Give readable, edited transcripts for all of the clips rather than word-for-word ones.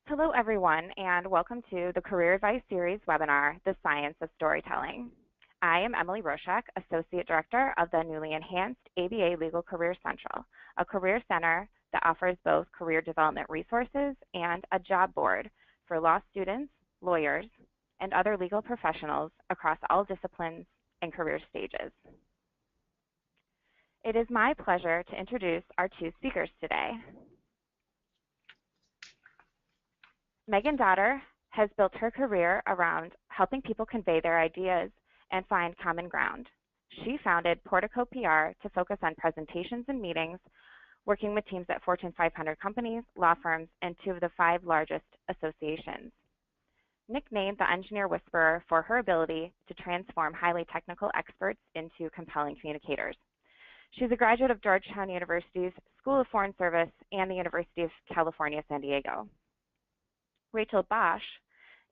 Hello, everyone, and welcome to the Career Advice Series webinar, The Science of Storytelling. I am Emily Roshak, Associate Director of the newly enhanced ABA Legal Career Central, a career center that offers both career development resources and a job board for law students, lawyers, and other legal professionals across all disciplines and career stages. It is my pleasure to introduce our two speakers today. Meghan Daughter has built her career around helping people convey their ideas and find common ground. She founded Portico PR to focus on presentations and meetings, working with teams at Fortune 500 companies, law firms, and two of the 5 largest associations. Nicknamed the Engineer Whisperer for her ability to transform highly technical experts into compelling communicators. She's a graduate of Georgetown University's School of Foreign Service and the University of California, San Diego. Rachael Bosch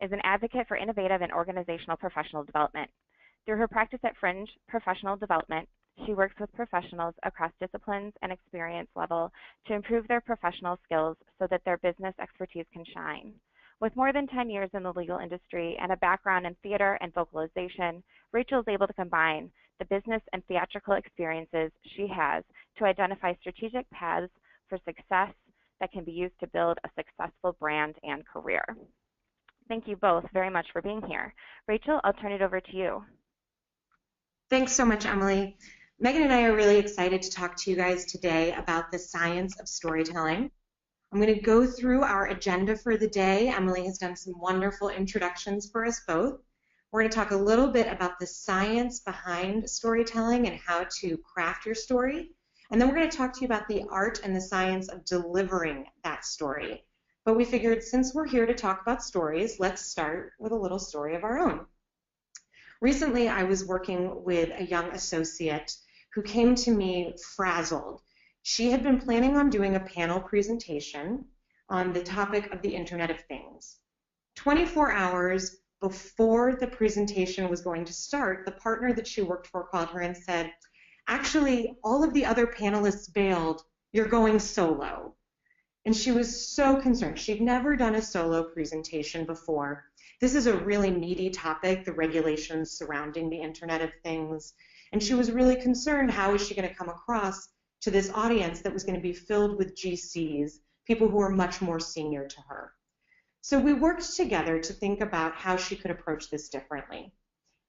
is an advocate for innovative and organizational professional development. Through her practice at Fringe Professional Development, she works with professionals across disciplines and experience level to improve their professional skills so that their business expertise can shine. With more than 10 years in the legal industry and a background in theater and vocalization, Rachael is able to combine the business and theatrical experiences she has to identify strategic paths for success that can be used to build a successful brand and career. Thank you both very much for being here. Rachael, I'll turn it over to you. Thanks so much, Emily. Meghan and I are really excited to talk to you guys today about the science of storytelling. I'm going to go through our agenda for the day. Emily has done some wonderful introductions for us both. We're going to talk a little bit about the science behind storytelling and how to craft your story. And then we're going to talk to you about the art and the science of delivering that story. But we figured since we're here to talk about stories, let's start with a little story of our own. Recently, I was working with a young associate who came to me frazzled. She had been planning on doing a panel presentation on the topic of the Internet of Things. 24 hours before the presentation was going to start, the partner that she worked for called her and said, "Actually, all of the other panelists bailed. You're going solo." And she was so concerned. She'd never done a solo presentation before. This is a really meaty topic, the regulations surrounding the Internet of Things. And she was really concerned, how was she going to come across to this audience that was going to be filled with GCs, people who were much more senior to her. So we worked together to think about how she could approach this differently.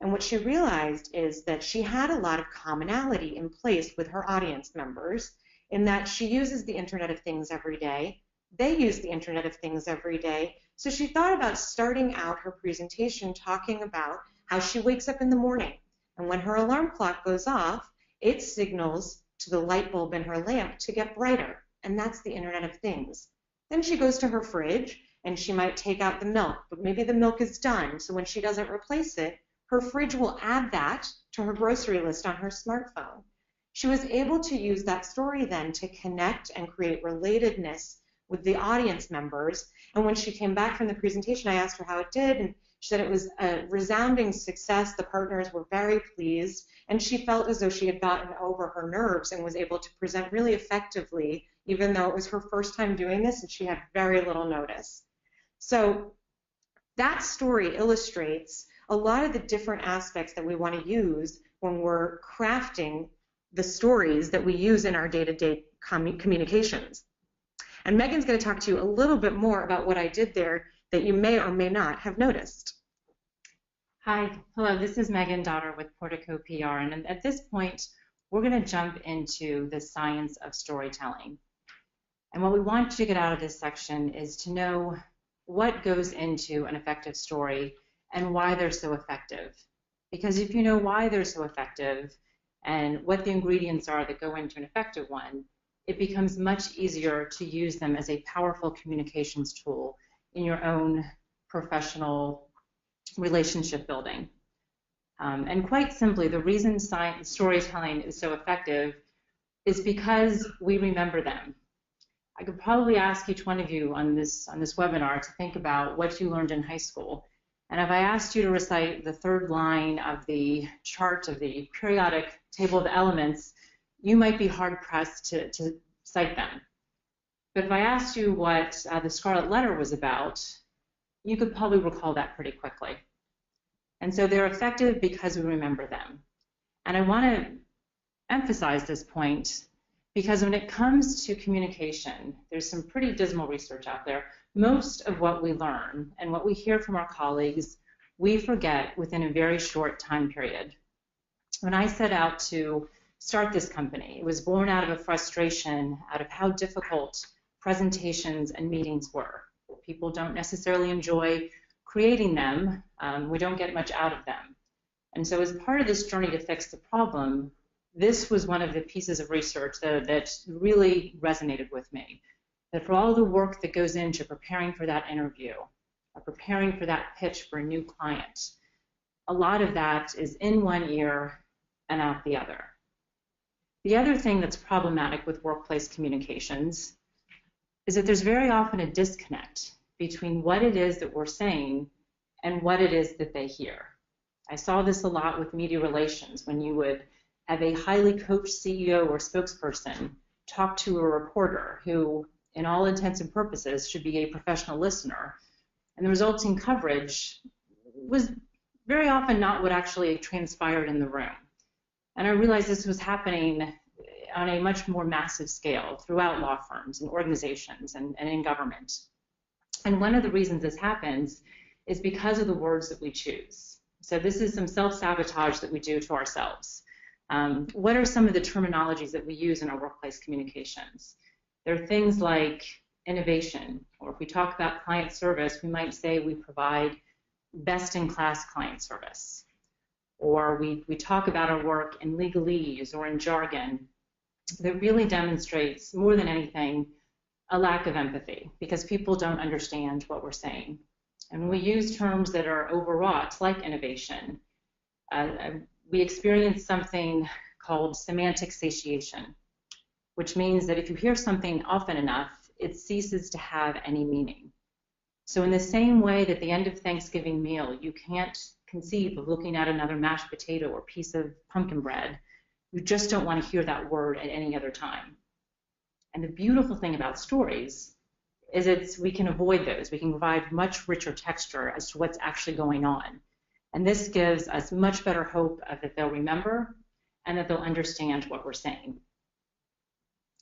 And what she realized is that she had a lot of commonality in place with her audience members in that she uses the Internet of Things every day. They use the Internet of Things every day. So she thought about starting out her presentation talking about how she wakes up in the morning. And when her alarm clock goes off, it signals to the light bulb in her lamp to get brighter. And that's the Internet of Things. Then she goes to her fridge and she might take out the milk, but maybe the milk is done. So when she doesn't replace it, her fridge will add that to her grocery list on her smartphone. She was able to use that story then to connect and create relatedness with the audience members. And when she came back from the presentation, I asked her how it did, and she said it was a resounding success. The partners were very pleased, and she felt as though she had gotten over her nerves and was able to present really effectively, even though it was her first time doing this and she had very little notice. So that story illustrates a lot of the different aspects that we want to use when we're crafting the stories that we use in our day-to-day communications. And Meghan's going to talk to you a little bit more about what I did there that you may or may not have noticed. Hi, hello, this is Meghan Daughter with Portico PR, and at this point, we're going to jump into the science of storytelling. And what we want you to get out of this section is to know what goes into an effective story and why they're so effective. Because if you know why they're so effective and what the ingredients are that go into an effective one, it becomes much easier to use them as a powerful communications tool in your own professional relationship building. And quite simply, the reason storytelling is so effective is because we remember them. I could probably ask each one of you on this webinar to think about what you learned in high school. And if I asked you to recite the third line of the chart of the periodic table of elements, you might be hard-pressed to cite them. But if I asked you what the Scarlet Letter was about, you could probably recall that pretty quickly. And so they're effective because we remember them. And I want to emphasize this point because when it comes to communication, there's some pretty dismal research out there. Most of what we learn and what we hear from our colleagues, we forget within a very short time period. When I set out to start this company, it was born out of a frustration out of how difficult presentations and meetings were. People don't necessarily enjoy creating them. We don't get much out of them. And so as part of this journey to fix the problem, this was one of the pieces of research that really resonated with me. That for all the work that goes into preparing for that interview, or preparing for that pitch for a new client, a lot of that is in one ear and out the other. The other thing that's problematic with workplace communications is that there's very often a disconnect between what it is that we're saying and what it is that they hear. I saw this a lot with media relations when you would have a highly coached CEO or spokesperson talk to a reporter who, in all intents and purposes, should be a professional listener. And the resulting coverage was very often not what actually transpired in the room. And I realized this was happening on a much more massive scale throughout law firms and organizations and in government. And one of the reasons this happens is because of the words that we choose. So this is some self-sabotage that we do to ourselves. What are some of the terminologies that we use in our workplace communications? There are things like innovation, or if we talk about client service, we might say we provide best-in-class client service. Or we talk about our work in legalese or in jargon that really demonstrates, more than anything, a lack of empathy because people don't understand what we're saying. And when we use terms that are overwrought, like innovation, we experience something called semantic satiation, which means that if you hear something often enough, it ceases to have any meaning. So in the same way that at the end of Thanksgiving meal, you can't conceive of looking at another mashed potato or piece of pumpkin bread, you just don't want to hear that word at any other time. And the beautiful thing about stories is we can avoid those. We can provide much richer texture as to what's actually going on. And this gives us much better hope that they'll remember and that they'll understand what we're saying.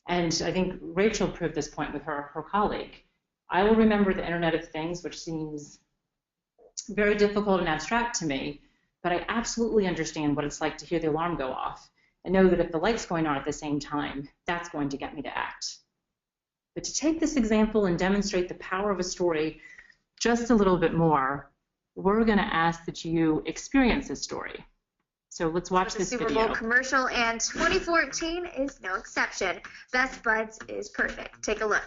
And I think Rachael proved this point with her colleague. I will remember the Internet of Things, which seems very difficult and abstract to me, but I absolutely understand what it's like to hear the alarm go off and know that if the light's going on at the same time, that's going to get me to act. But to take this example and demonstrate the power of a story just a little bit more, we're going to ask that you experience this story. So let's watch this video. The Super Bowl commercial, and 2014 is no exception. Best Buds is perfect. Take a look.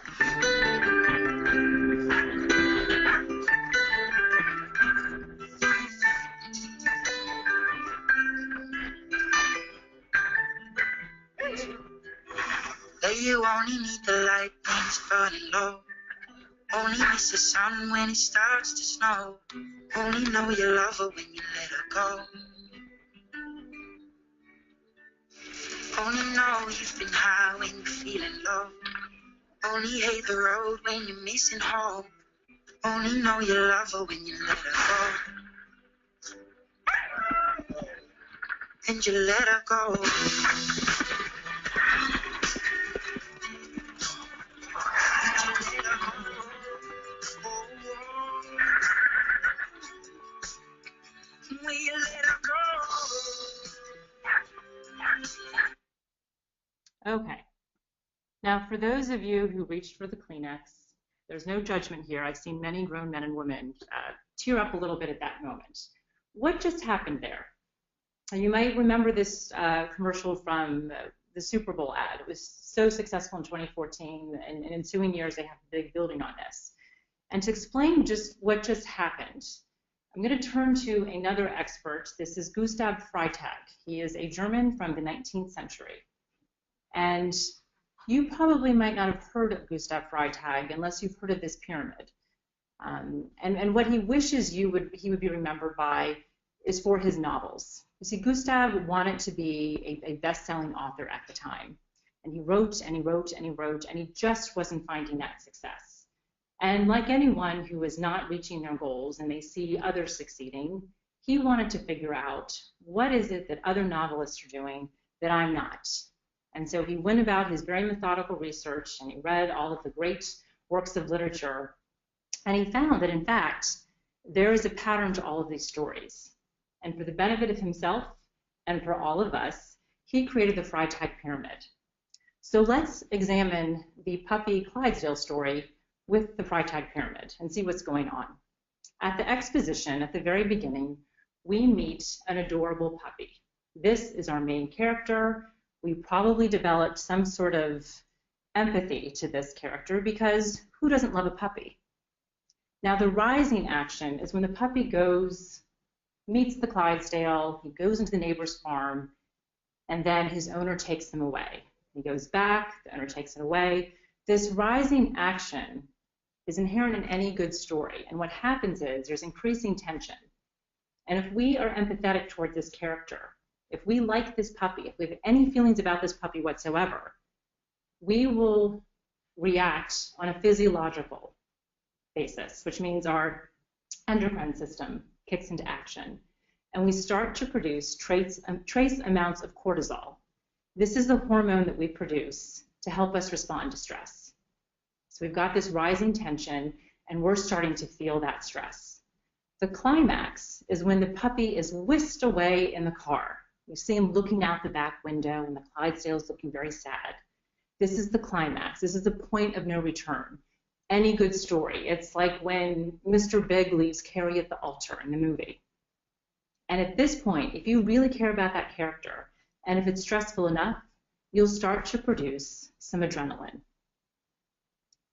You only need the light when it's burning low. Only miss the sun when it starts to snow. Only know you love her when you let her go. Only know you've been high when you're feeling low. Only hate the road when you're missing home. Only know you love her when you let her go. And you let her go. Okay. Now, for those of you who reached for the Kleenex, there's no judgment here. I've seen many grown men and women tear up a little bit at that moment. What just happened there? And you might remember this commercial from the Super Bowl ad. It was so successful in 2014, and in ensuing years, they have a big building on this. And to explain just what just happened, I'm going to turn to another expert. This is Gustav Freytag. He is a German from the 19th century. And you probably might not have heard of Gustav Freytag unless you've heard of this pyramid. And what he wishes he would be remembered by is for his novels. You see, Gustav wanted to be a best-selling author at the time. And he wrote and he wrote and he wrote, and he just wasn't finding that success. And like anyone who is not reaching their goals and they see others succeeding, he wanted to figure out, what is it that other novelists are doing that I'm not? And so he went about his very methodical research, and he read all of the great works of literature, and he found that, in fact, there is a pattern to all of these stories. And for the benefit of himself and for all of us, he created the Freytag Pyramid. So let's examine the puppy Clydesdale story with the Freytag Pyramid and see what's going on. At the exposition, at the very beginning, we meet an adorable puppy. This is our main character. We probably developed some sort of empathy to this character, because who doesn't love a puppy? Now, the rising action is when the puppy meets the Clydesdale, he goes into the neighbor's farm, and then his owner takes him away. He goes back, the owner takes it away. This rising action is inherent in any good story, and what happens is there's increasing tension. And if we are empathetic toward this character, if we like this puppy, if we have any feelings about this puppy whatsoever, we will react on a physiological basis, which means our endocrine system kicks into action, and we start to produce trace amounts of cortisol. This is the hormone that we produce to help us respond to stress. So we've got this rising tension, and we're starting to feel that stress. The climax is when the puppy is whisked away in the car. You see him looking out the back window, and the Clydesdale is looking very sad. This is the climax. This is the point of no return. Any good story. It's like when Mr. Big leaves Carrie at the altar in the movie. And at this point, if you really care about that character, and if it's stressful enough, you'll start to produce some adrenaline.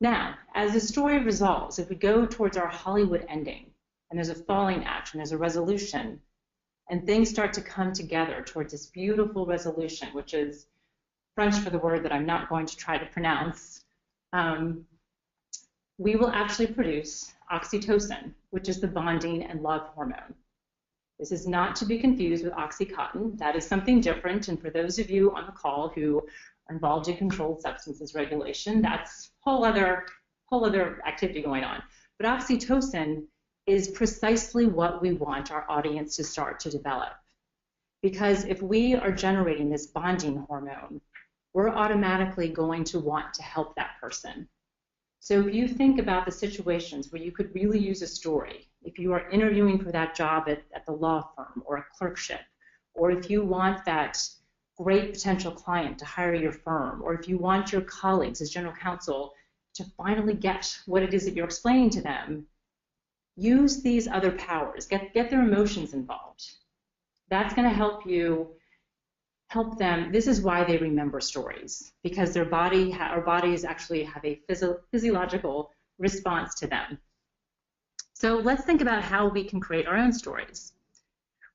Now, as the story resolves, if we go towards our Hollywood ending, and there's a falling action, there's a resolution, and things start to come together towards this beautiful resolution, which is French for the word that I'm not going to try to pronounce, we will actually produce oxytocin, which is the bonding and love hormone. This is not to be confused with Oxycontin. That is something different, and for those of you on the call who are involved in controlled substances regulation, that's a whole other activity going on. But oxytocin is precisely what we want our audience to start to develop. Because if we are generating this bonding hormone, we're automatically going to want to help that person. So if you think about the situations where you could really use a story, if you are interviewing for that job at the law firm or a clerkship, or if you want that great potential client to hire your firm, or if you want your colleagues as general counsel to finally get what it is that you're explaining to them, use these other powers, get their emotions involved. That's going to help them. This is why they remember stories, because our bodies actually have a physiological response to them. So let's think about how we can create our own stories.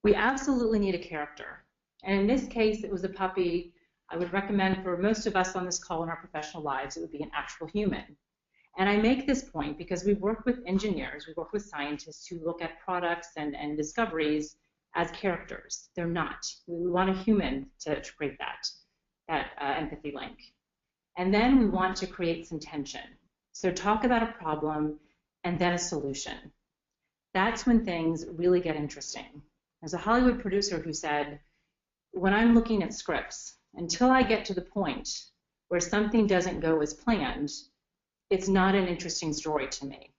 We absolutely need a character. And in this case, it was a puppy. I would recommend for most of us on this call in our professional lives, it would be an actual human. And I make this point because we work with engineers, we work with scientists who look at products and discoveries as characters. They're not. We want a human to create that empathy link. And then we want to create some tension. So talk about a problem and then a solution. That's when things really get interesting. There's a Hollywood producer who said, when I'm looking at scripts, until I get to the point where something doesn't go as planned, it's not an interesting story to me.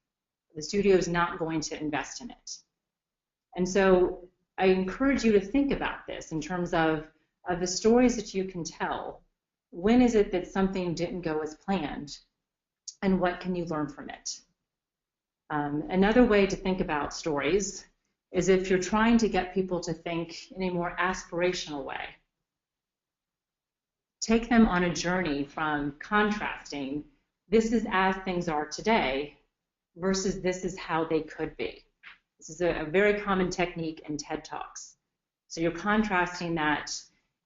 The studio is not going to invest in it. And so I encourage you to think about this in terms of the stories that you can tell. When is it that something didn't go as planned, and what can you learn from it? Another way to think about stories is if you're trying to get people to think in a more aspirational way. Take them on a journey from contrasting, this is as things are today, versus this is how they could be. This is a very common technique in TED Talks. So you're contrasting that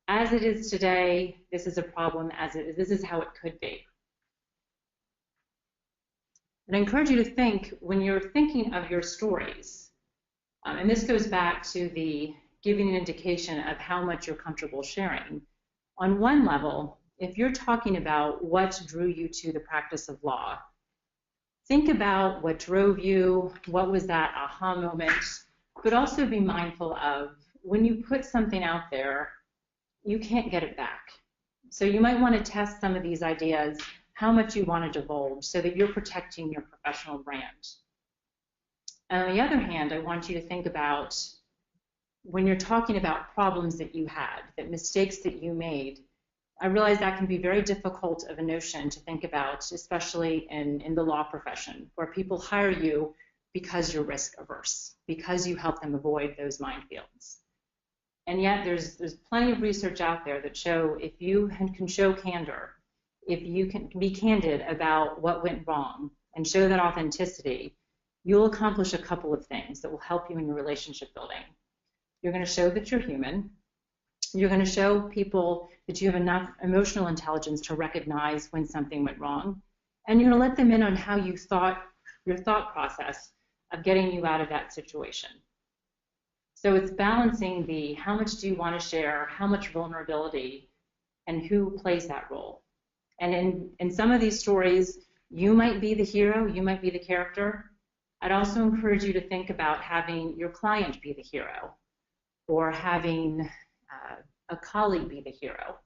as it is today, this is a problem, as it is, this is how it could be. And I encourage you to think, when you're thinking of your stories, and this goes back to the giving an indication of how much you're comfortable sharing. On one level, if you're talking about what drew you to the practice of law, think about what drove you, what was that aha moment, but also be mindful of when you put something out there, you can't get it back. So you might want to test some of these ideas, how much you want to divulge so that you're protecting your professional brand. And on the other hand, I want you to think about when you're talking about problems that you had, that mistakes that you made. I realize that can be very difficult of a notion to think about, especially in the law profession, where people hire you because you're risk averse, because you help them avoid those minefields. And yet there's plenty of research out there that show if you can show candor, if you can be candid about what went wrong and show that authenticity, you'll accomplish a couple of things that will help you in your relationship building. You're going to show that you're human. You're going to show people that you have enough emotional intelligence to recognize when something went wrong. And you're going to let them in on how you thought, your thought process of getting you out of that situation. So it's balancing the how much do you want to share, how much vulnerability, and who plays that role. And in some of these stories, you might be the hero, you might be the character. I'd also encourage you to think about having your client be the hero or having a colleague be the hero.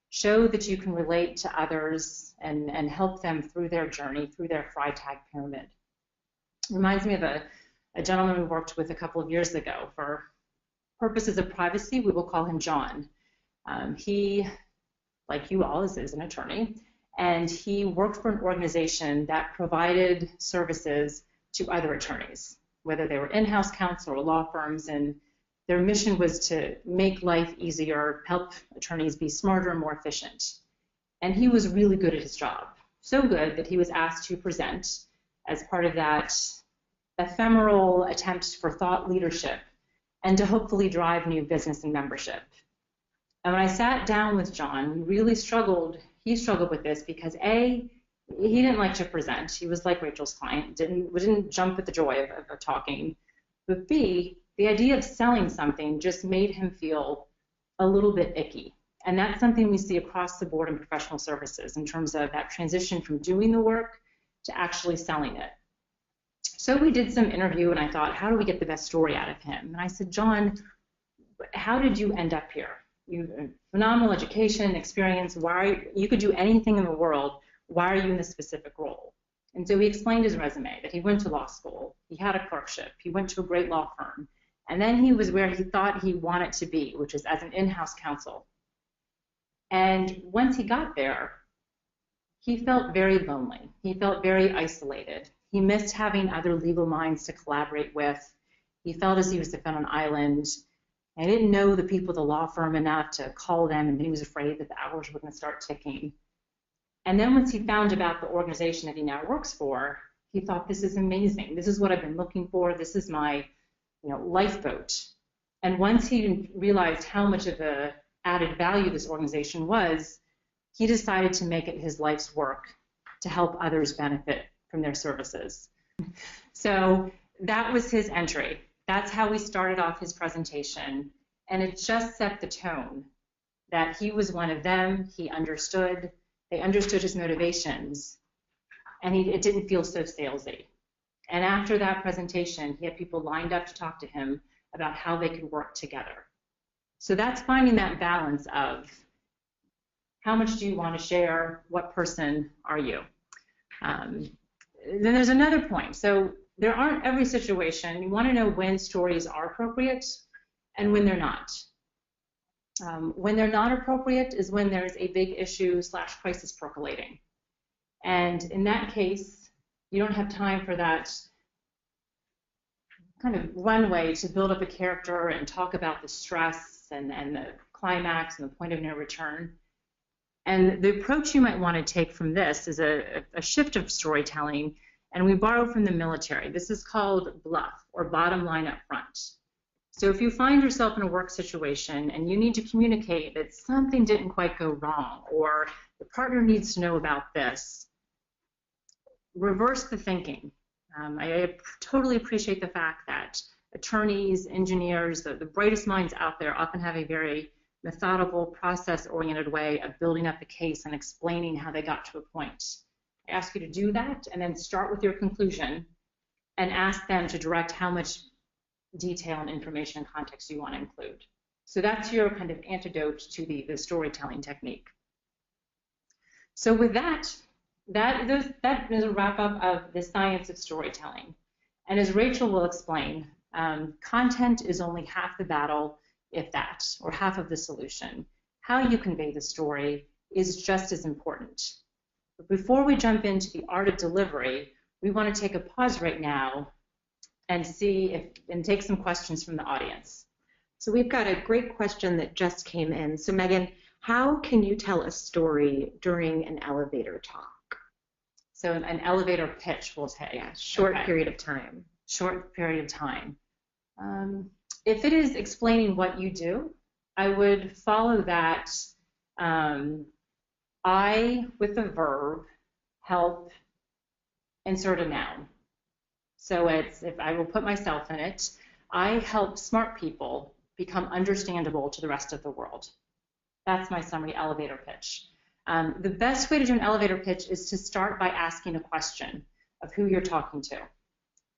Show that you can relate to others and help them through their journey, through their Freytag pyramid. It reminds me of a gentleman we worked with a couple of years ago. For purposes of privacy, we will call him John. He, like you all, is an attorney, and he worked for an organization that provided services to other attorneys, whether they were in-house counsel or law firms, and their mission was to make life easier, help attorneys be smarter and more efficient. And he was really good at his job, so good that he was asked to present as part of that ephemeral attempt for thought leadership and to hopefully drive new business and membership. And when I sat down with John, we really struggled. He struggled with this because A, he didn't like to present. He was like Rachel's client, didn't jump at the joy of talking. But B, the idea of selling something just made him feel a little bit icky. And that's something we see across the board in professional services in terms of that transition from doing the work to actually selling it. So we did some interview, and I thought, how do we get the best story out of him? And I said, John, how did you end up here? You have phenomenal education, experience. You could do anything in the world. Why are you in this specific role? And so he explained his resume, that he went to law school, he had a clerkship, he went to a great law firm, and then he was where he thought he wanted to be, which is as an in-house counsel. And once he got there, he felt very lonely. He felt very isolated. He missed having other legal minds to collaborate with. He felt as he was on an island. I didn't know the people at the law firm enough to call them, and he was afraid that the hours were going to start ticking. And then once he found about the organization that he now works for, he thought, this is amazing. This is what I've been looking for. This is my lifeboat. And once he realized how much of a added value this organization was, he decided to make it his life's work to help others benefit from their services. So that was his entry. That's how we started off his presentation. And it just set the tone that he was one of them. He understood. They understood his motivations. And it didn't feel so salesy. And after that presentation, he had people lined up to talk to him about how they could work together. So that's finding that balance of how much do you want to share? What person are you? Then there's another point. So there aren't every situation. You want to know when stories are appropriate and when they're not. When they're not appropriate is when there's a big issue / crisis percolating. And in that case, you don't have time for that kind of runway to build up a character and talk about the stress and the climax and the point of no return. And the approach you might want to take from this is a shift of storytelling, and we borrow from the military. This is called bluff, or bottom line up front. So if you find yourself in a work situation and you need to communicate that something didn't quite go wrong, or the partner needs to know about this, reverse the thinking. I totally appreciate the fact that attorneys, engineers, the brightest minds out there often have a very methodical, process-oriented way of building up the case and explaining how they got to a point. I ask you to do that and then start with your conclusion and ask them to direct how much detail and information and context you want to include. So that's your kind of antidote to the storytelling technique. So with that is a wrap-up of the science of storytelling. And as Rachel will explain, content is only half the battle, if that, or half of the solution. How you convey the story is just as important. But before we jump into the art of delivery, we want to take a pause right now and take some questions from the audience. So we've got a great question that just came in. So Meghan, how can you tell a story during an elevator talk? So an elevator pitch, we'll take. Yeah, short period of time. Short period of time. If it is explaining what you do, I would follow that I with the verb, help, insert a noun. So if I will put myself in it, I help smart people become understandable to the rest of the world. That's my summary elevator pitch. The best way to do an elevator pitch is to start by asking a question of who you're talking to.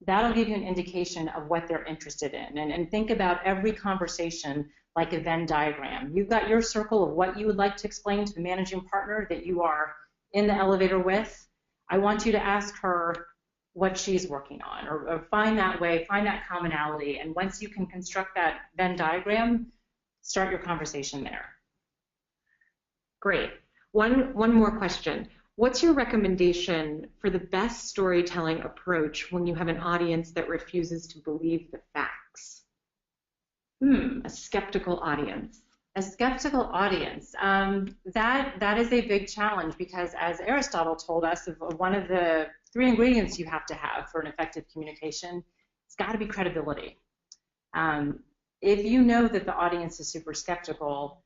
That'll give you an indication of what they're interested in. And think about every conversation like a Venn diagram. You've got your circle of what you would like to explain to the managing partner that you are in the elevator with. I want you to ask her what she's working on, or find that commonality. And once you can construct that Venn diagram, start your conversation there. Great. One more question. What's your recommendation for the best storytelling approach when you have an audience that refuses to believe the facts? A skeptical audience. A skeptical audience. That is a big challenge because, as Aristotle told us, one of the 3 ingredients you have to have for an effective communication, it's got to be credibility. If you know that the audience is super skeptical,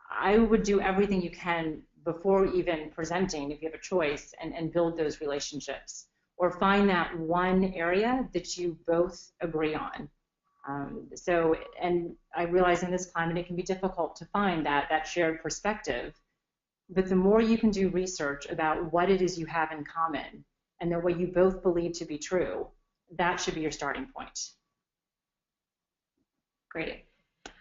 I would do everything you can before even presenting, if you have a choice, and build those relationships. Or find that one area that you both agree on. And I realize in this climate it can be difficult to find that shared perspective, but the more you can do research about what it is you have in common and the way you both believe to be true, that should be your starting point. Great.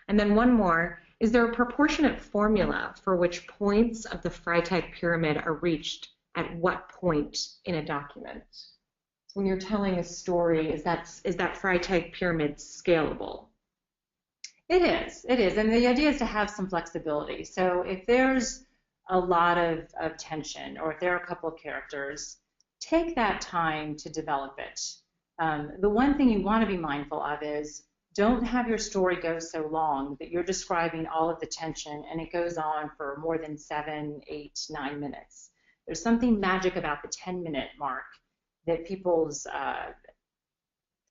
And then one more. Is there a proportionate formula for which points of the Freytag pyramid are reached at what point in a document? So when you're telling a story, is that Freytag pyramid scalable? It is, and the idea is to have some flexibility. So if there's a lot of tension, or if there are a couple of characters, take that time to develop it. The one thing you want to be mindful of is don't have your story go so long that you're describing all of the tension and it goes on for more than 7, 8, 9 minutes. There's something magic about the 10-minute mark that people's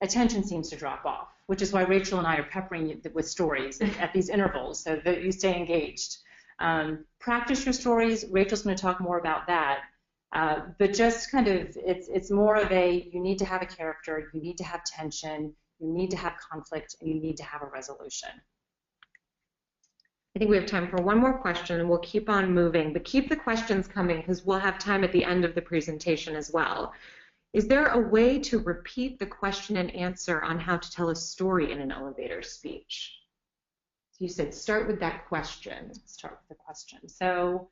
attention seems to drop off, which is why Rachel and I are peppering you with stories at these intervals so that you stay engaged. Practice your stories. Rachel's going to talk more about that. But just kind of, it's more of you need to have a character, you need to have tension, you need to have conflict, and you need to have a resolution. I think we have time for one more question, and we'll keep on moving. But keep the questions coming because we'll have time at the end of the presentation as well. Is there a way to repeat the question and answer on how to tell a story in an elevator speech? So you said start with that question. Start with the question. So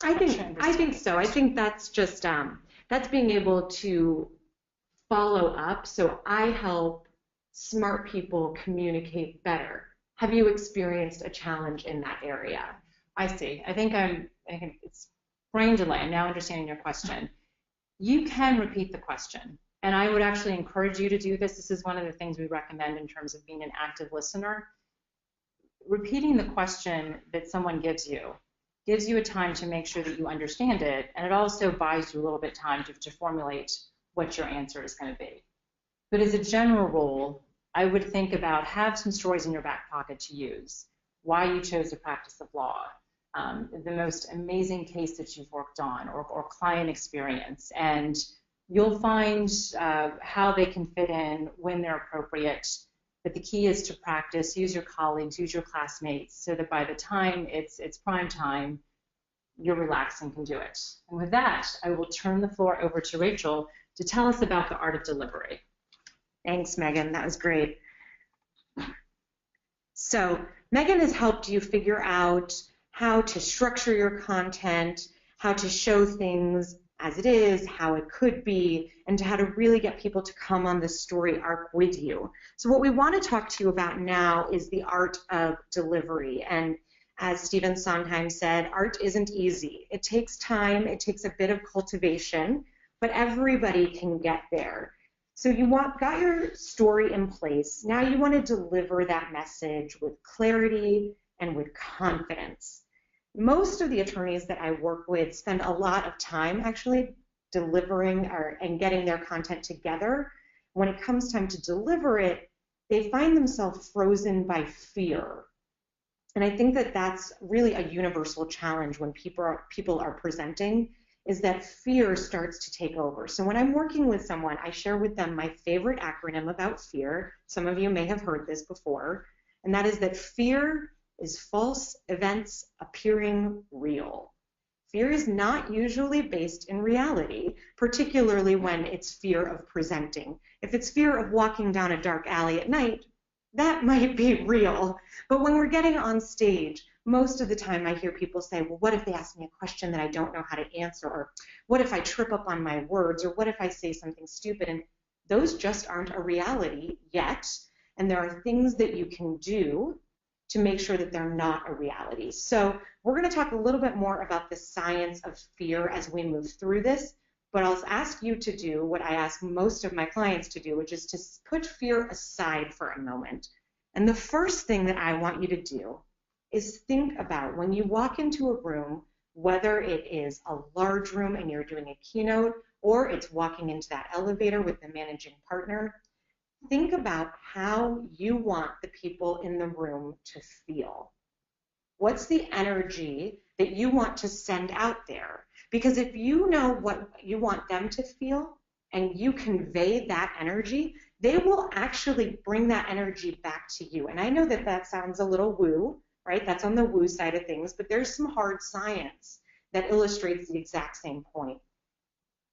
I think so. I think that's just that's being able to follow up. So I help smart people communicate better. Have you experienced a challenge in that area? I see. I think it's brain delay. I'm now understanding your question. You can repeat the question, and I would actually encourage you to do this. This is one of the things we recommend in terms of being an active listener. Repeating the question that someone gives you a time to make sure that you understand it, and it also buys you a little bit of time to formulate what your answer is going to be. But as a general rule, I would think about have some stories in your back pocket to use, why you chose the practice of law, the most amazing case that you've worked on, or client experience, and you'll find how they can fit in when they're appropriate. But the key is to practice, use your colleagues, use your classmates, so that by the time it's prime time, you're relaxed and can do it. And with that, I will turn the floor over to Rachel to tell us about the art of delivery. Thanks, Megan. That was great. So Megan has helped you figure out how to structure your content, how to show things as it is, how it could be, and how to really get people to come on the story arc with you. So what we want to talk to you about now is the art of delivery. And as Stephen Sondheim said, art isn't easy. It takes time, it takes a bit of cultivation, but everybody can get there. So you got your story in place. Now you want to deliver that message with clarity and with confidence. Most of the attorneys that I work with spend a lot of time actually delivering and getting their content together. When it comes time to deliver it, they find themselves frozen by fear. And I think that that's really a universal challenge when people are presenting, is that fear starts to take over. So when I'm working with someone, I share with them my favorite acronym about fear. Some of you may have heard this before, and that is that fear is false events appearing real. Fear is not usually based in reality, particularly when it's fear of presenting. If it's fear of walking down a dark alley at night, that might be real. But when we're getting on stage, most of the time I hear people say, well, what if they ask me a question that I don't know how to answer? Or what if I trip up on my words? Or what if I say something stupid? And those just aren't a reality yet. And there are things that you can do to make sure that they're not a reality. So we're going to talk a little bit more about the science of fear as we move through this, but I'll ask you to do what I ask most of my clients to do, which is to put fear aside for a moment. And the first thing that I want you to do is think about when you walk into a room, whether it is a large room and you're doing a keynote, or it's walking into that elevator with the managing partner, think about how you want the people in the room to feel. What's the energy that you want to send out there? Because if you know what you want them to feel and you convey that energy, they will actually bring that energy back to you. And I know that that sounds a little woo, right? That's on the woo side of things, but there's some hard science that illustrates the exact same point.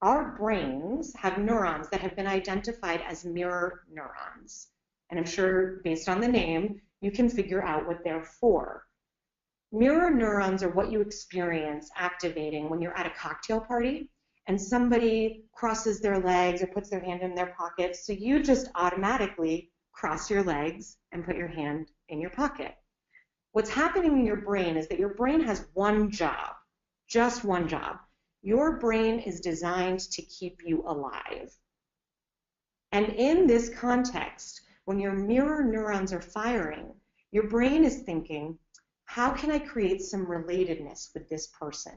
Our brains have neurons that have been identified as mirror neurons. And I'm sure based on the name, you can figure out what they're for. Mirror neurons are what you experience activating when you're at a cocktail party and somebody crosses their legs or puts their hand in their pocket. So you just automatically cross your legs and put your hand in your pocket. What's happening in your brain is that your brain has one job, just one job. Your brain is designed to keep you alive. And in this context, when your mirror neurons are firing, your brain is thinking, how can I create some relatedness with this person,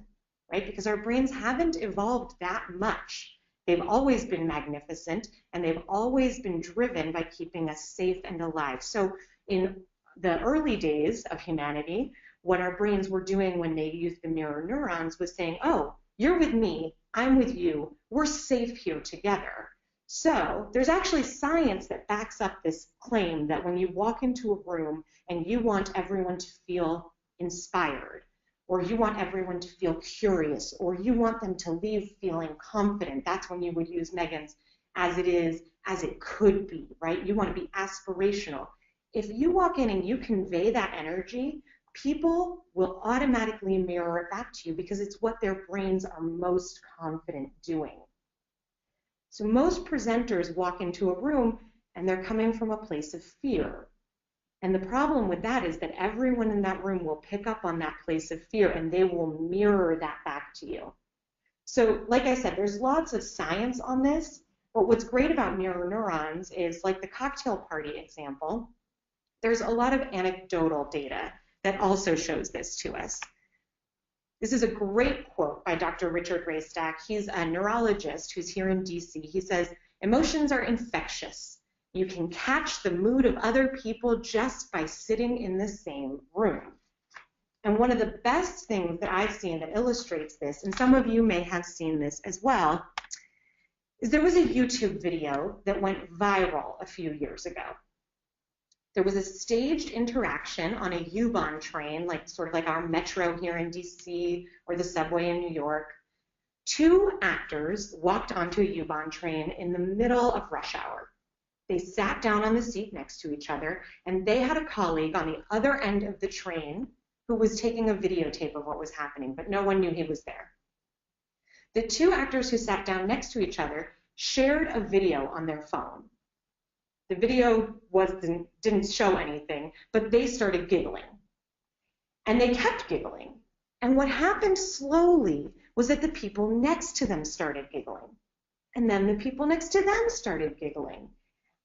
right? Because our brains haven't evolved that much. They've always been magnificent, and they've always been driven by keeping us safe and alive. So in the early days of humanity, what our brains were doing when they used the mirror neurons was saying, oh, you're with me, I'm with you, we're safe here together. So there's actually science that backs up this claim that when you walk into a room and you want everyone to feel inspired, or you want everyone to feel curious, or you want them to leave feeling confident, that's when you would use Meghan's as it is, as it could be, right? You want to be aspirational. If you walk in and you convey that energy, people will automatically mirror it back to you because it's what their brains are most confident doing. So most presenters walk into a room and they're coming from a place of fear. And the problem with that is that everyone in that room will pick up on that place of fear and they will mirror that back to you. So like I said, there's lots of science on this, but what's great about mirror neurons is, like the cocktail party example, there's a lot of anecdotal data that also shows this to us. This is a great quote by Dr. Richard Raystack. He's a neurologist who's here in DC. He says, emotions are infectious. You can catch the mood of other people just by sitting in the same room. And one of the best things that I've seen that illustrates this, and some of you may have seen this as well, is there was a YouTube video that went viral a few years ago. There was a staged interaction on a U-Bahn train, like sort of like our metro here in DC or the subway in New York. Two actors walked onto a U-Bahn train in the middle of rush hour. They sat down on the seat next to each other, and they had a colleague on the other end of the train who was taking a videotape of what was happening, but no one knew he was there. The two actors who sat down next to each other shared a video on their phone. The video didn't show anything, but they started giggling. And they kept giggling. And what happened slowly was that the people next to them started giggling. And then the people next to them started giggling.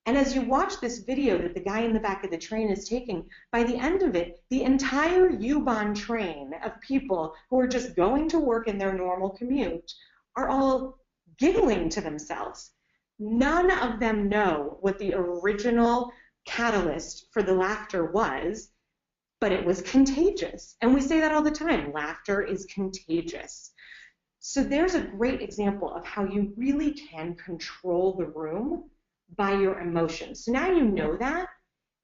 And as you watch this video that the guy in the back of the train is taking, by the end of it, the entire U-Bahn train of people who are just going to work in their normal commute are all giggling to themselves. None of them know what the original catalyst for the laughter was, but it was contagious. And we say that all the time, laughter is contagious. So there's a great example of how you really can control the room by your emotions. So now you know that,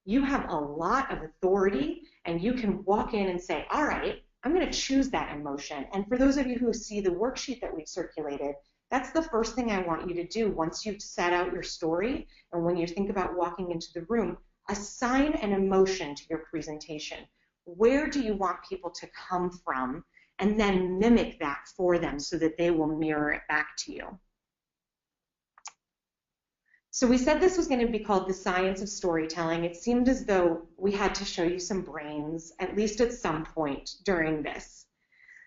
you have a lot of authority, and you can walk in and say, all right, I'm going to choose that emotion. And for those of you who see the worksheet that we've circulated, that's the first thing I want you to do once you've set out your story, and when you think about walking into the room, assign an emotion to your presentation. Where do you want people to come from? And then mimic that for them so that they will mirror it back to you. So we said this was going to be called the science of storytelling. It seemed as though we had to show you some brains, at least at some point during this.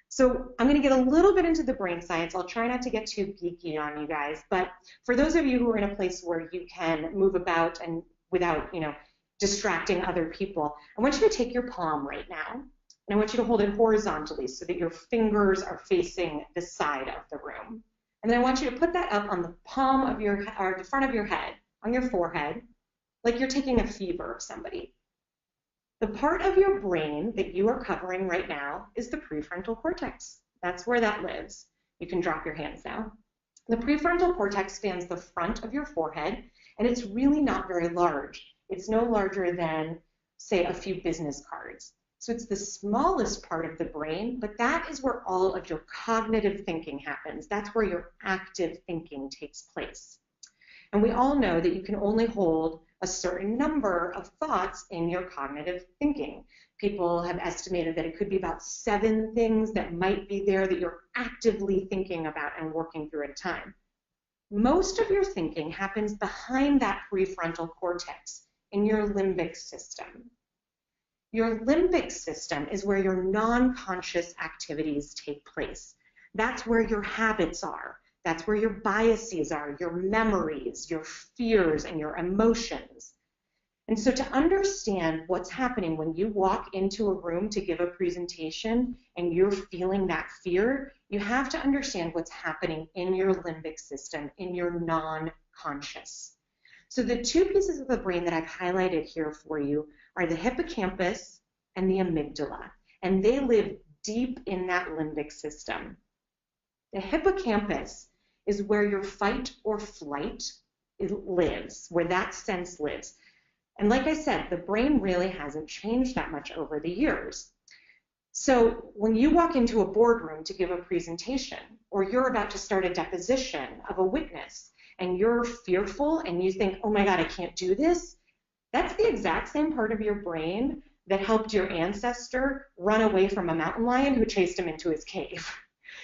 So I'm going to get a little bit into the brain science. I'll try not to get too geeky on you guys, but for those of you who are in a place where you can move about and without, distracting other people, I want you to take your palm right now, and I want you to hold it horizontally so that your fingers are facing the side of the room. And then I want you to put that up on the palm of your, or the front of your head, on your forehead, like you're taking a fever of somebody. The part of your brain that you are covering right now is the prefrontal cortex. That's where that lives. You can drop your hands now. The prefrontal cortex spans the front of your forehead, and it's really not very large. It's no larger than, say, a few business cards. So it's the smallest part of the brain, but that is where all of your cognitive thinking happens. That's where your active thinking takes place. And we all know that you can only hold a certain number of thoughts in your cognitive thinking. People have estimated that it could be about 7 things that might be there that you're actively thinking about and working through at a time. Most of your thinking happens behind that prefrontal cortex in your limbic system. Your limbic system is where your non-conscious activities take place. That's where your habits are. That's where your biases are, your memories, your fears, and your emotions. And so to understand what's happening when you walk into a room to give a presentation and you're feeling that fear, you have to understand what's happening in your limbic system, in your non-conscious. So the 2 pieces of the brain that I've highlighted here for you are the hippocampus and the amygdala, and they live deep in that limbic system. The hippocampus is where your fight or flight lives, where that sense lives. And like I said, the brain really hasn't changed that much over the years. So when you walk into a boardroom to give a presentation, or you're about to start a deposition of a witness, and you're fearful and you think, oh my God, I can't do this, that's the exact same part of your brain that helped your ancestor run away from a mountain lion who chased him into his cave.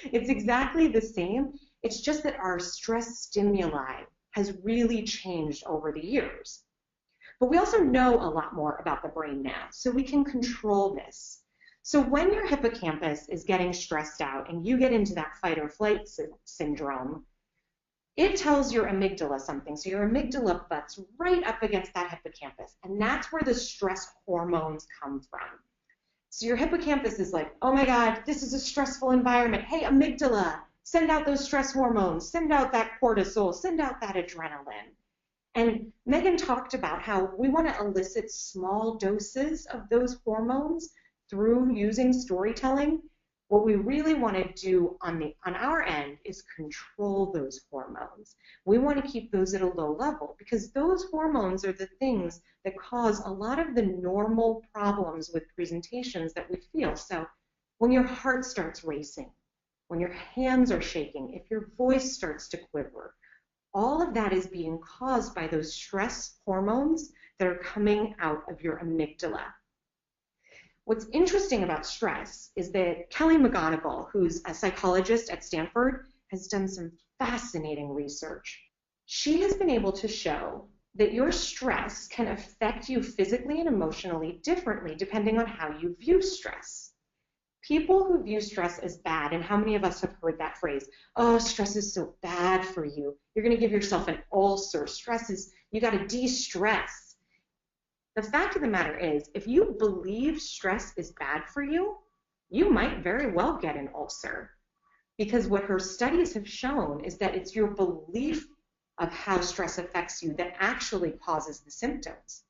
It's exactly the same. It's just that our stress stimuli has really changed over the years. But we also know a lot more about the brain now, so we can control this. So when your hippocampus is getting stressed out and you get into that fight or flight syndrome, it tells your amygdala something. So your amygdala butts right up against that hippocampus, and that's where the stress hormones come from. So your hippocampus is like, oh my God, this is a stressful environment. Hey, amygdala, send out those stress hormones, send out that cortisol, send out that adrenaline. And Meghan talked about how we want to elicit small doses of those hormones through using storytelling. What we really want to do on our end is control those hormones. We want to keep those at a low level because those hormones are the things that cause a lot of the normal problems with presentations that we feel. So when your heart starts racing, when your hands are shaking, if your voice starts to quiver, all of that is being caused by those stress hormones that are coming out of your amygdala. What's interesting about stress is that Kelly McGonigal, who's a psychologist at Stanford, has done some fascinating research. She has been able to show that your stress can affect you physically and emotionally differently depending on how you view stress. People who view stress as bad, and how many of us have heard that phrase, oh, stress is so bad for you. You're going to give yourself an ulcer. Stress is, you got to de-stress. The fact of the matter is, if you believe stress is bad for you, you might very well get an ulcer. Because what her studies have shown is that it's your belief of how stress affects you that actually causes the symptoms.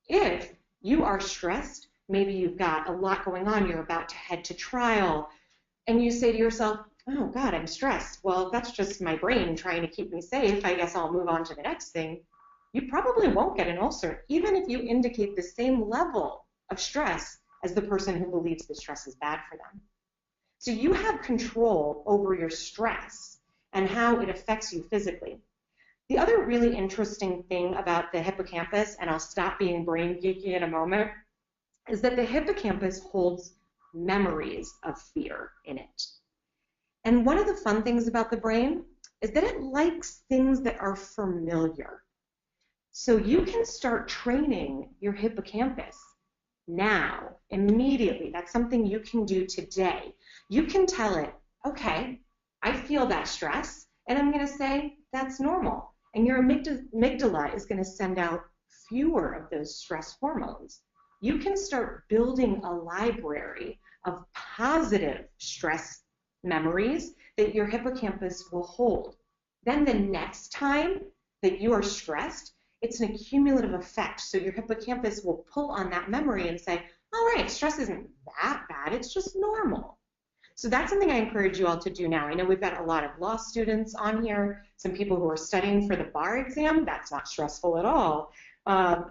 If you are stressed, maybe you've got a lot going on, you're about to head to trial, and you say to yourself, oh God, I'm stressed. Well, that's just my brain trying to keep me safe. I guess I'll move on to the next thing. You probably won't get an ulcer, even if you indicate the same level of stress as the person who believes that stress is bad for them. So you have control over your stress and how it affects you physically. The other really interesting thing about the hippocampus, and I'll stop being brain geeky in a moment, is that the hippocampus holds memories of fear in it. And one of the fun things about the brain is that it likes things that are familiar. So you can start training your hippocampus now, immediately. That's something you can do today. You can tell it, okay, I feel that stress, and I'm going to say that's normal. And your amygdala is going to send out fewer of those stress hormones. You can start building a library of positive stress memories that your hippocampus will hold. Then the next time that you are stressed, it's an accumulative effect. So your hippocampus will pull on that memory and say, all right, stress isn't that bad, it's just normal. So that's something I encourage you all to do now. I know we've got a lot of law students on here, some people who are studying for the bar exam. That's not stressful at all.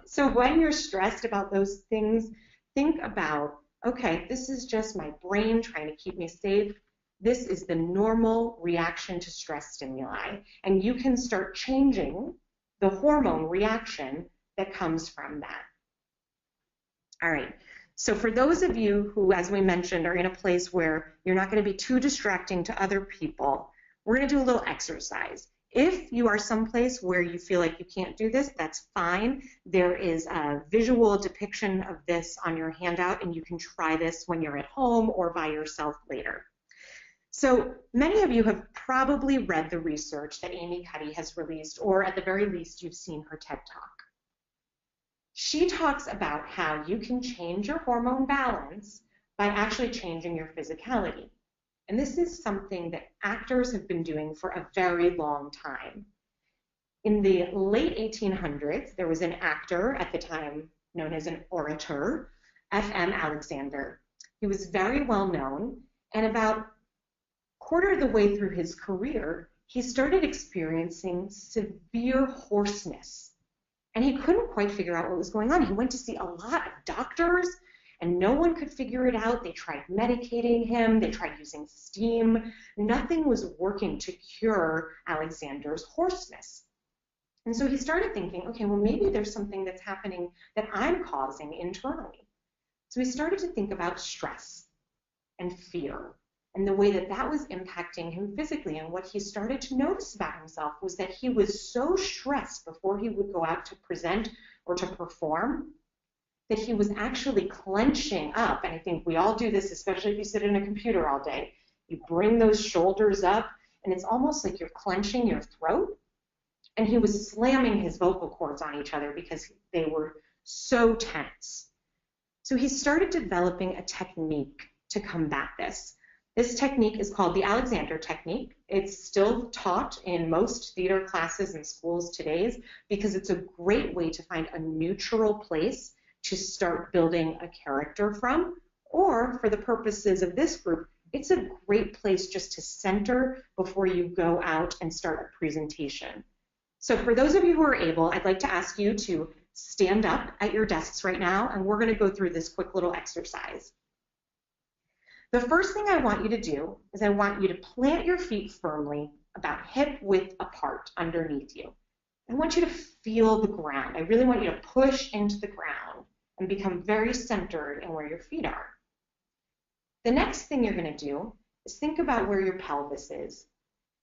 So when you're stressed about those things, think about, okay, this is just my brain trying to keep me safe. This is the normal reaction to stress stimuli. And you can start changing the hormone reaction that comes from that. All right, so for those of you who, as we mentioned, are in a place where you're not going to be too distracting to other people, we're going to do a little exercise. If you are someplace where you feel like you can't do this, that's fine. There is a visual depiction of this on your handout, and you can try this when you're at home or by yourself later. So many of you have probably read the research that Amy Cuddy has released, or at the very least, you've seen her TED Talk. She talks about how you can change your hormone balance by actually changing your physicality. And this is something that actors have been doing for a very long time. In the late 1800s, there was an actor at the time known as an orator, F.M. Alexander. He was very well known, and about quarter of the way through his career, he started experiencing severe hoarseness. And he couldn't quite figure out what was going on. He went to see a lot of doctors, and no one could figure it out. They tried medicating him. They tried using steam. Nothing was working to cure Alexander's hoarseness. And so he started thinking, okay, well, maybe there's something that's happening that I'm causing internally. So he started to think about stress and fear and the way that that was impacting him physically. And what he started to notice about himself was that he was so stressed before he would go out to present or to perform that he was actually clenching up. And I think we all do this, especially if you sit in a computer all day. You bring those shoulders up, and it's almost like you're clenching your throat. And he was slamming his vocal cords on each other because they were so tense. So he started developing a technique to combat this. This technique is called the Alexander technique. It's still taught in most theater classes and schools today because it's a great way to find a neutral place to start building a character from, or for the purposes of this group, it's a great place just to center before you go out and start a presentation. So for those of you who are able, I'd like to ask you to stand up at your desks right now, and we're going to go through this quick little exercise. The first thing I want you to do is I want you to plant your feet firmly about hip width apart underneath you. I want you to feel the ground. I really want you to push into the ground and become very centered in where your feet are. The next thing you're going to do is think about where your pelvis is.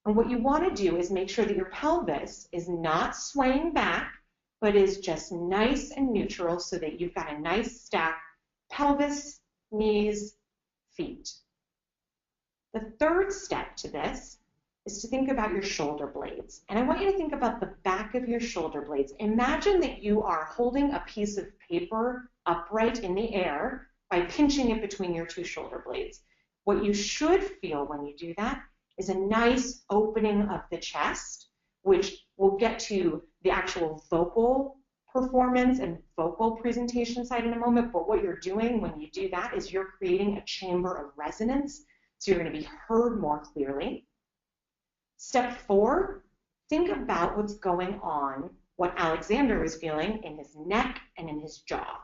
And what you want to do is make sure that your pelvis is not swaying back, but is just nice and neutral so that you've got a nice stack, pelvis, knees, feet. The third step to this is to think about your shoulder blades. And I want you to think about the back of your shoulder blades. Imagine that you are holding a piece of paper upright in the air by pinching it between your two shoulder blades. What you should feel when you do that is a nice opening of the chest, which we'll get to the actual vocal performance and vocal presentation side in a moment, but what you're doing when you do that is you're creating a chamber of resonance, so you're going to be heard more clearly. Step 4, think about what's going on, what Alexander is feeling in his neck and in his jaw.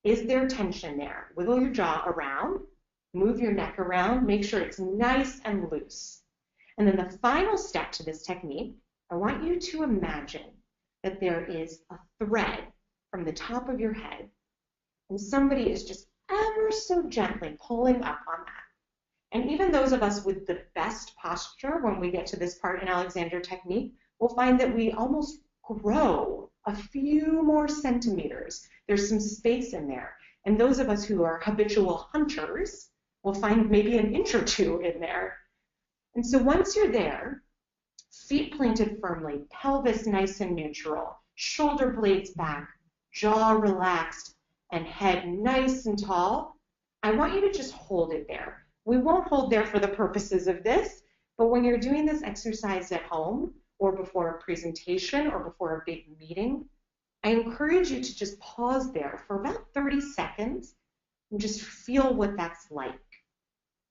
Is there tension there? Wiggle your jaw around, move your neck around, make sure it's nice and loose. And then the final step to this technique, I want you to imagine that there is a thread from the top of your head, and somebody is just ever so gently pulling up on that. And even those of us with the best posture, when we get to this part in Alexander technique, will find that we almost grow a few more centimeters. There's some space in there. And those of us who are habitual hunters will find maybe an inch or two in there. And so once you're there, feet planted firmly, pelvis nice and neutral, shoulder blades back, jaw relaxed, and head nice and tall, I want you to just hold it there. We won't hold there for the purposes of this, but when you're doing this exercise at home or before a presentation or before a big meeting, I encourage you to just pause there for about 30 seconds and just feel what that's like.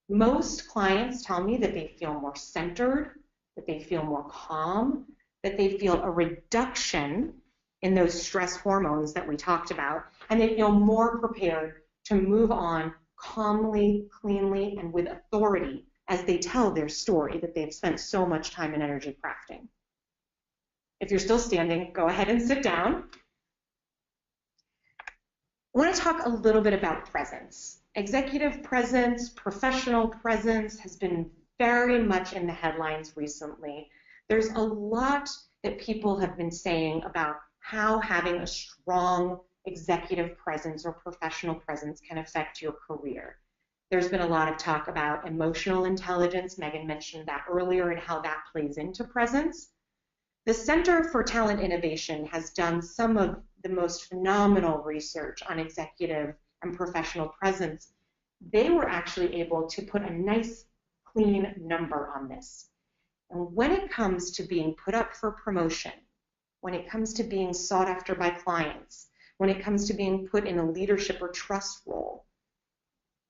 Most clients tell me that they feel more centered, that they feel more calm, that they feel a reduction in those stress hormones that we talked about, and they feel more prepared to move on calmly, cleanly, and with authority as they tell their story that they've spent so much time and energy crafting. If you're still standing, go ahead and sit down. I want to talk a little bit about presence. Executive presence, professional presence has been very much in the headlines recently. There's a lot that people have been saying about how having a strong executive presence or professional presence can affect your career. There's been a lot of talk about emotional intelligence. Meghan mentioned that earlier and how that plays into presence. The Center for Talent Innovation has done some of the most phenomenal research on executive and professional presence. They were actually able to put a nice, clean number on this. And when it comes to being put up for promotion, when it comes to being sought after by clients, when it comes to being put in a leadership or trust role,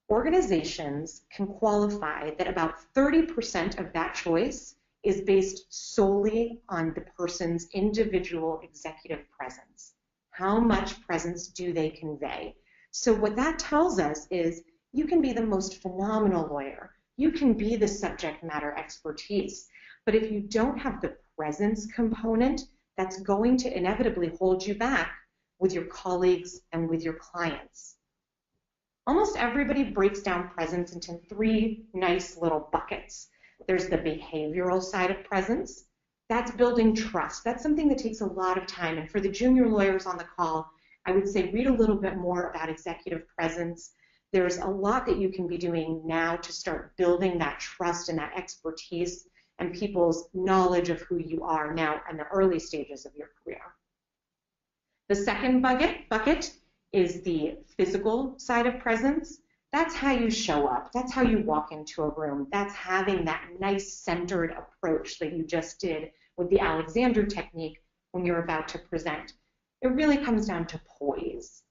organizations can qualify that about 30% of that choice is based solely on the person's individual executive presence. How much presence do they convey? So what that tells us is you can be the most phenomenal lawyer. You can be the subject matter expertise. But if you don't have the presence component, that's going to inevitably hold you back with your colleagues and with your clients. Almost everybody breaks down presence into 3 nice little buckets. There's the behavioral side of presence. That's building trust. That's something that takes a lot of time. And for the junior lawyers on the call, I would say read a little bit more about executive presence. There's a lot that you can be doing now to start building that trust and that expertise and people's knowledge of who you are now in the early stages of your career. The second bucket is the physical side of presence. That's how you show up. That's how you walk into a room. That's having that nice centered approach that you just did with the Alexander technique when you're about to present. It really comes down to poise.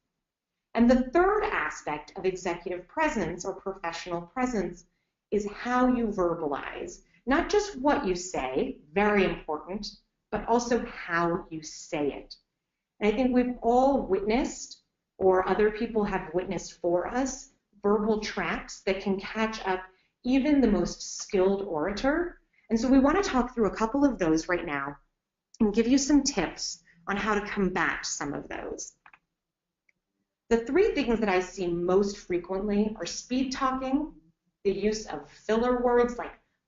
And the third aspect of executive presence or professional presence is how you verbalize, not just what you say, very important, but also how you say it. And I think we've all witnessed, or other people have witnessed for us, verbal tracks that can catch up even the most skilled orator. And so we want to talk through a couple of those right now and give you some tips on how to combat some of those. The three things that I see most frequently are speed talking, the use of filler words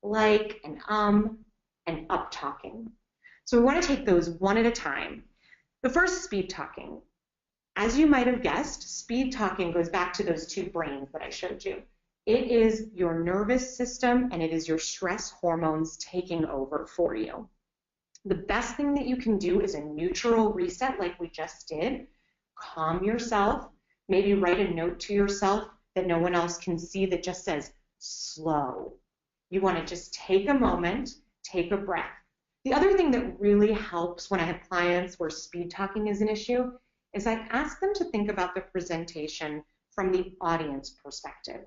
like and up talking. So we want to take those one at a time. The first, speed talking. As you might have guessed, speed talking goes back to those two brains that I showed you. It is your nervous system and it is your stress hormones taking over for you. The best thing that you can do is a neutral reset like we just did. Calm yourself. Maybe write a note to yourself that no one else can see that just says slow. You want to just take a moment, take a breath. The other thing that really helps when I have clients where speed talking is an issue is I ask them to think about the presentation from the audience perspective.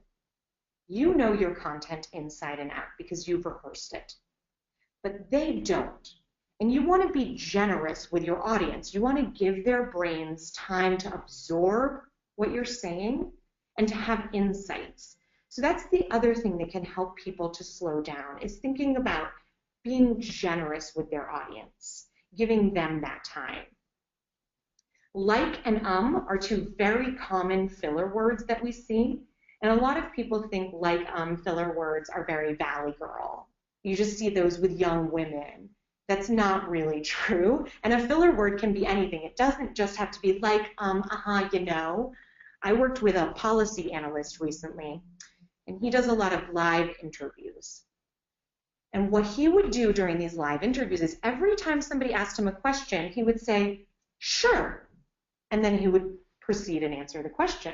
You know your content inside and out because you've rehearsed it, but they don't. And you want to be generous with your audience. You want to give their brains time to absorb what you're saying and to have insights. So that's the other thing that can help people to slow down, is thinking about being generous with their audience, giving them that time. Like and are two very common filler words that we see. And a lot of people think like filler words are very Valley Girl. You just see those with young women. That's not really true. And a filler word can be anything. It doesn't just have to be like, you know. I worked with a policy analyst recently, and he does a lot of live interviews. And what he would do during these live interviews is every time somebody asked him a question, he would say, sure. And then he would proceed and answer the question.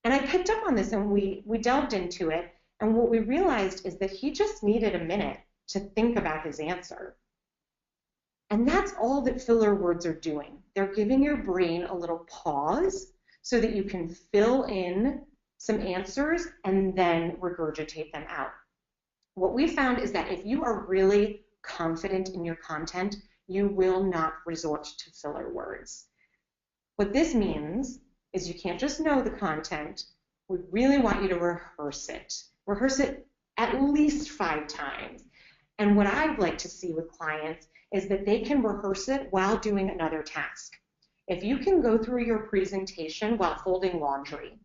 And I picked up on this and we delved into it. And what we realized is that he just needed a minute to think about his answer. And that's all that filler words are doing. They're giving your brain a little pause so that you can fill in some answers and then regurgitate them out. What we found is that if you are really confident in your content, you will not resort to filler words. What this means is you can't just know the content. We really want you to rehearse it. Rehearse it at least 5 times. And what I'd like to see with clients is that they can rehearse it while doing another task. If you can go through your presentation while folding laundry,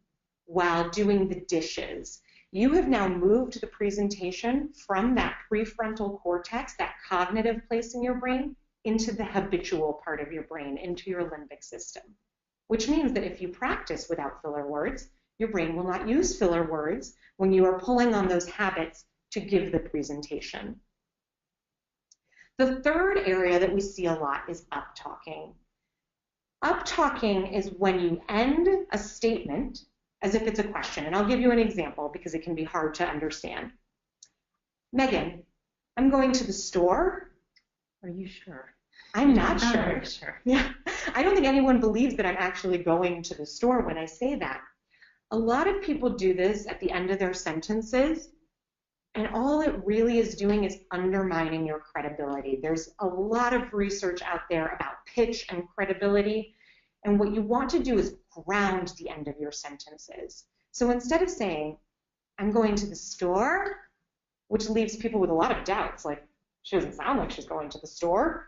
while doing the dishes, you have now moved the presentation from that prefrontal cortex, that cognitive place in your brain, into the habitual part of your brain, into your limbic system. Which means that if you practice without filler words, your brain will not use filler words when you are pulling on those habits to give the presentation. The third area that we see a lot is up-talking. Up-talking is when you end a statement as if it's a question. And I'll give you an example because it can be hard to understand. Meghan, I'm going to the store. Are you sure? I'm not sure. Sure. Yeah. I don't think anyone believes that I'm actually going to the store when I say that. A lot of people do this at the end of their sentences, and all it really is doing is undermining your credibility. There's a lot of research out there about pitch and credibility, and what you want to do is ground the end of your sentences. So instead of saying, I'm going to the store, which leaves people with a lot of doubts, like she doesn't sound like she's going to the store,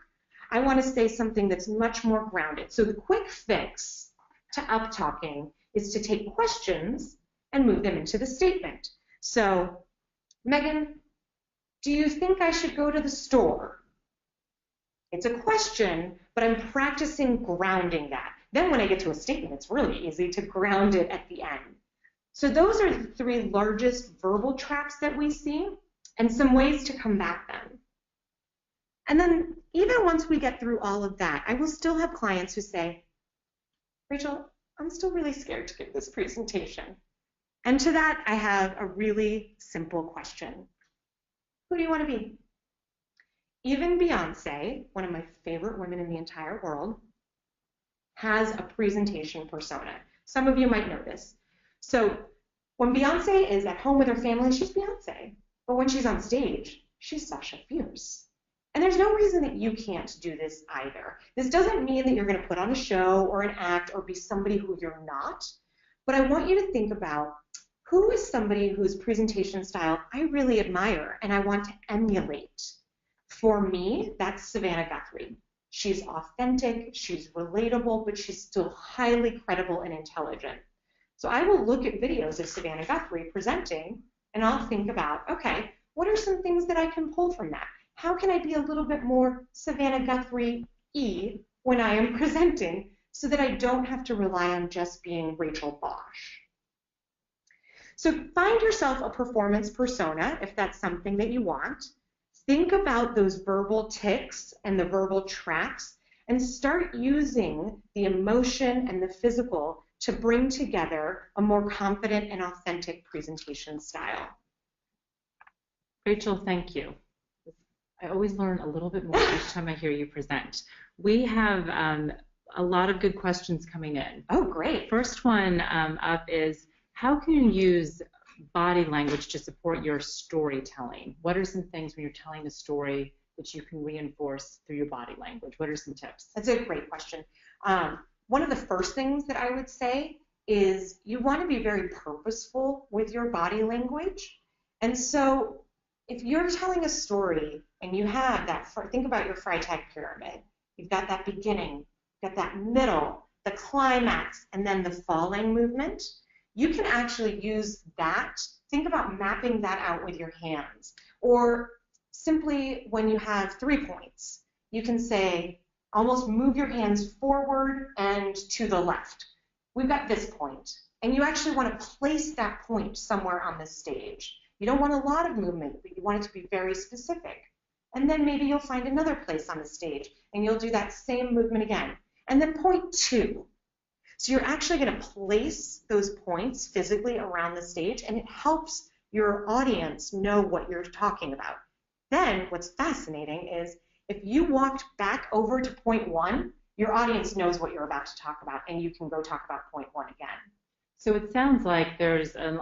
I want to say something that's much more grounded. So the quick fix to up-talking is to take questions and move them into the statement. So, Meghan, do you think I should go to the store? It's a question, but I'm practicing grounding that. Then when I get to a statement, it's really easy to ground it at the end. So those are the 3 largest verbal traps that we see and some ways to combat them. And then even once we get through all of that, I will still have clients who say, Rachel, I'm still really scared to give this presentation. And to that, I have a really simple question. Who do you want to be? Even Beyonce, one of my favorite women in the entire world, has a presentation persona. Some of you might know this. So When Beyonce is at home with her family, she's Beyonce. But when she's on stage, she's Sasha Fierce. And there's no reason that you can't do this either. This doesn't mean that you're going to put on a show or an act or be somebody who you're not. But I want you to think about who is somebody whose presentation style I really admire and I want to emulate. For me, that's Savannah Guthrie. She's authentic, she's relatable, but she's still highly credible and intelligent. So I will look at videos of Savannah Guthrie presenting, and I'll think about, okay, what are some things that I can pull from that? How can I be a little bit more Savannah Guthrie-y when I am presenting so that I don't have to rely on just being Rachael Bosch? So find yourself a performance persona if that's something that you want. Think about those verbal tics and the verbal tracks and start using the emotion and the physical to bring together a more confident and authentic presentation style. Rachael, thank you. I always learn a little bit more each time I hear you present. We have a lot of good questions coming in. Oh, great. First one up is, how can you use body language to support your storytelling? What are some things when you're telling a story that you can reinforce through your body language? What are some tips? That's a great question. One of the first things that I would say is you want to be very purposeful with your body language. And so if you're telling a story and you have that, think about your Freytag pyramid. You've got that beginning, you've got that middle, the climax, and then the falling movement. You can actually use that. Think about mapping that out with your hands. Or simply when you have 3 points, you can say, almost move your hands forward and to the left. We've got this point, and you actually want to place that point somewhere on the stage. You don't want a lot of movement, but you want it to be very specific. And then maybe you'll find another place on the stage, and you'll do that same movement again. And then point 2. So you're actually going to place those points physically around the stage, and it helps your audience know what you're talking about. Then what's fascinating is if you walked back over to point 1, your audience knows what you're about to talk about, and you can go talk about point 1 again. So it sounds like there's an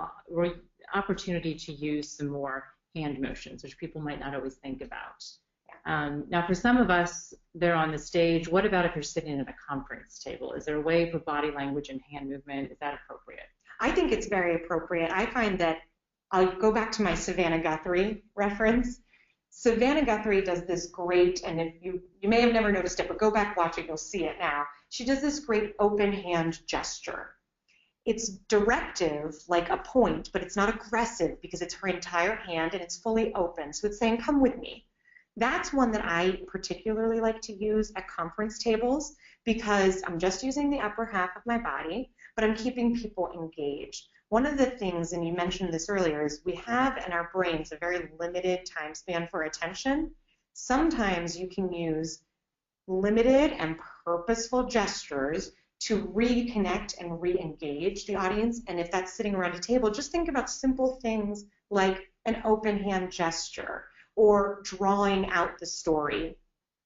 opportunity to use some more hand motions, which people might not always think about. Now, for some of us, they're on the stage. What about if you're sitting at a conference table? Is there a way for body language and hand movement? Is that appropriate? I think it's very appropriate. I find that I'll go back to my Savannah Guthrie reference. Savannah Guthrie does this great, and if you may have never noticed it, but go back, watch it, you'll see it now. She does this great open hand gesture. It's directive, like a point, but it's not aggressive because it's her entire hand and it's fully open. So it's saying, come with me. That's one that I particularly like to use at conference tables because I'm just using the upper half of my body, but I'm keeping people engaged. One of the things, and you mentioned this earlier, is we have in our brains a very limited time span for attention. Sometimes you can use limited and purposeful gestures to reconnect and re-engage the audience. And if that's sitting around a table, just think about simple things like an open hand gesture or drawing out the story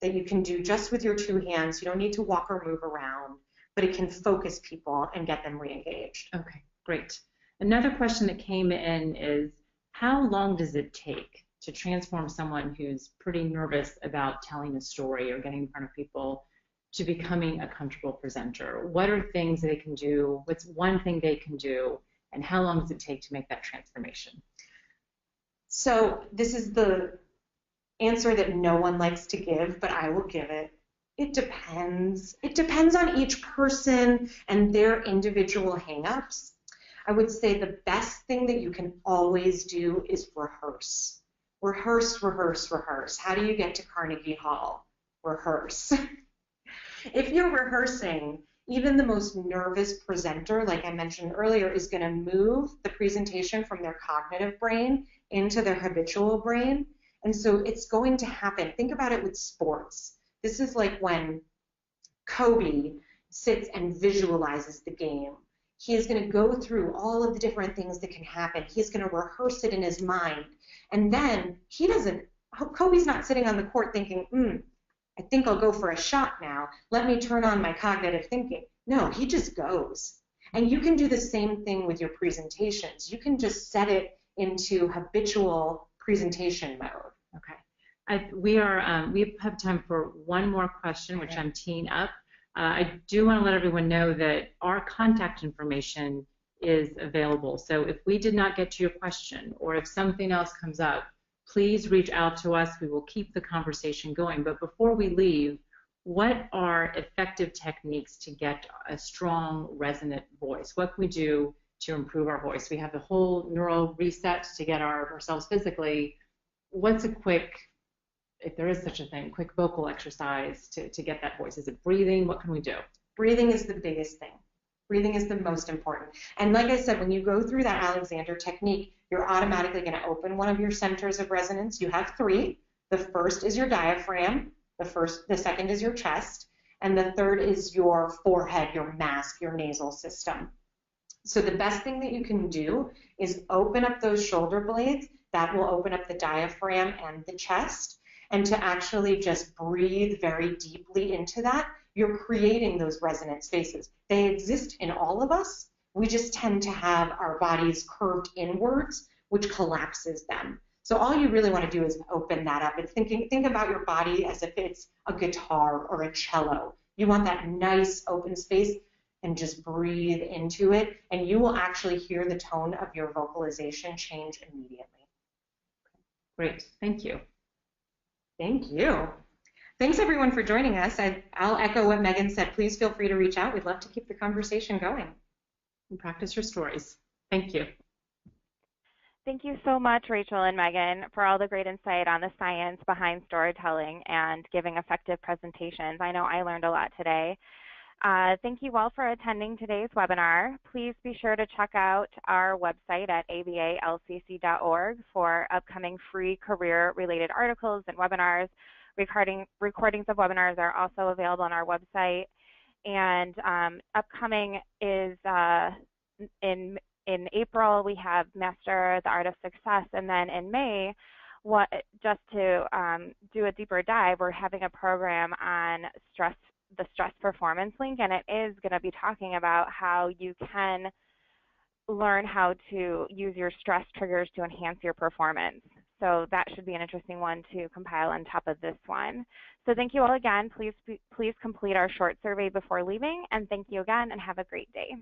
that you can do just with your 2 hands. You don't need to walk or move around, but it can focus people and get them re-engaged. Okay, great. Another question that came in is, how long does it take to transform someone who's pretty nervous about telling a story or getting in front of people to becoming a comfortable presenter? What are things they can do? What's one thing they can do? And how long does it take to make that transformation? So this is the answer that no one likes to give, but I will give it. It depends. It depends on each person and their individual hang-ups. I would say the best thing that you can always do is rehearse. Rehearse, rehearse, rehearse. How do you get to Carnegie Hall? Rehearse. If you're rehearsing, even the most nervous presenter, like I mentioned earlier, is going to move the presentation from their cognitive brain into their habitual brain. And so it's going to happen. Think about it with sports. This is like when Kobe sits and visualizes the game. He is going to go through all of the different things that can happen. He's going to rehearse it in his mind. And then Kobe's not sitting on the court thinking, I think I'll go for a shot now. Let me turn on my cognitive thinking. No, he just goes. And you can do the same thing with your presentations. You can just set it into habitual presentation mode. Okay. We have time for one more question, which I'm teeing up. I do want to let everyone know that our contact information is available. So if we did not get to your question, or if something else comes up, please reach out to us. We will keep the conversation going. But before we leave, what are effective techniques to get a strong, resonant voice? What can we do to improve our voice? We have the whole neural reset to get ourselves physically. What's a quick, if there is such a thing, quick vocal exercise to get that voice? Is it breathing? What can we do? Breathing is the biggest thing. Breathing is the most important. And like I said, when you go through that Alexander technique, you're automatically going to open one of your centers of resonance. You have 3. The first is your diaphragm. The second is your chest. And the third is your forehead, your mask, your nasal system. So the best thing that you can do is open up those shoulder blades. That will open up the diaphragm and the chest. And to actually just breathe very deeply into that, you're creating those resonant spaces. They exist in all of us. We just tend to have our bodies curved inwards, which collapses them. So all you really want to do is open that up and think about your body as if it's a guitar or a cello. You want that nice open space, and just breathe into it, and you will actually hear the tone of your vocalization change immediately. Great. Thank you. Thank you. Thanks, everyone, for joining us. I'll echo what Meghan said. Please feel free to reach out. We'd love to keep the conversation going. And practice your stories. Thank you. Thank you so much, Rachel and Meghan, for all the great insight on the science behind storytelling and giving effective presentations. I know I learned a lot today. Thank you all for attending today's webinar. Please be sure to check out our website at abalcc.org for upcoming free career-related articles and webinars. Recordings of webinars are also available on our website. And upcoming is in April, we have Master the Art of Success, and then in May, just to do a deeper dive, we're having a program on the stress performance link, and it is going to be talking about how you can learn how to use your stress triggers to enhance your performance. So that should be an interesting one to compile on top of this one. So thank you all again. Please complete our short survey before leaving, and thank you again, and have a great day.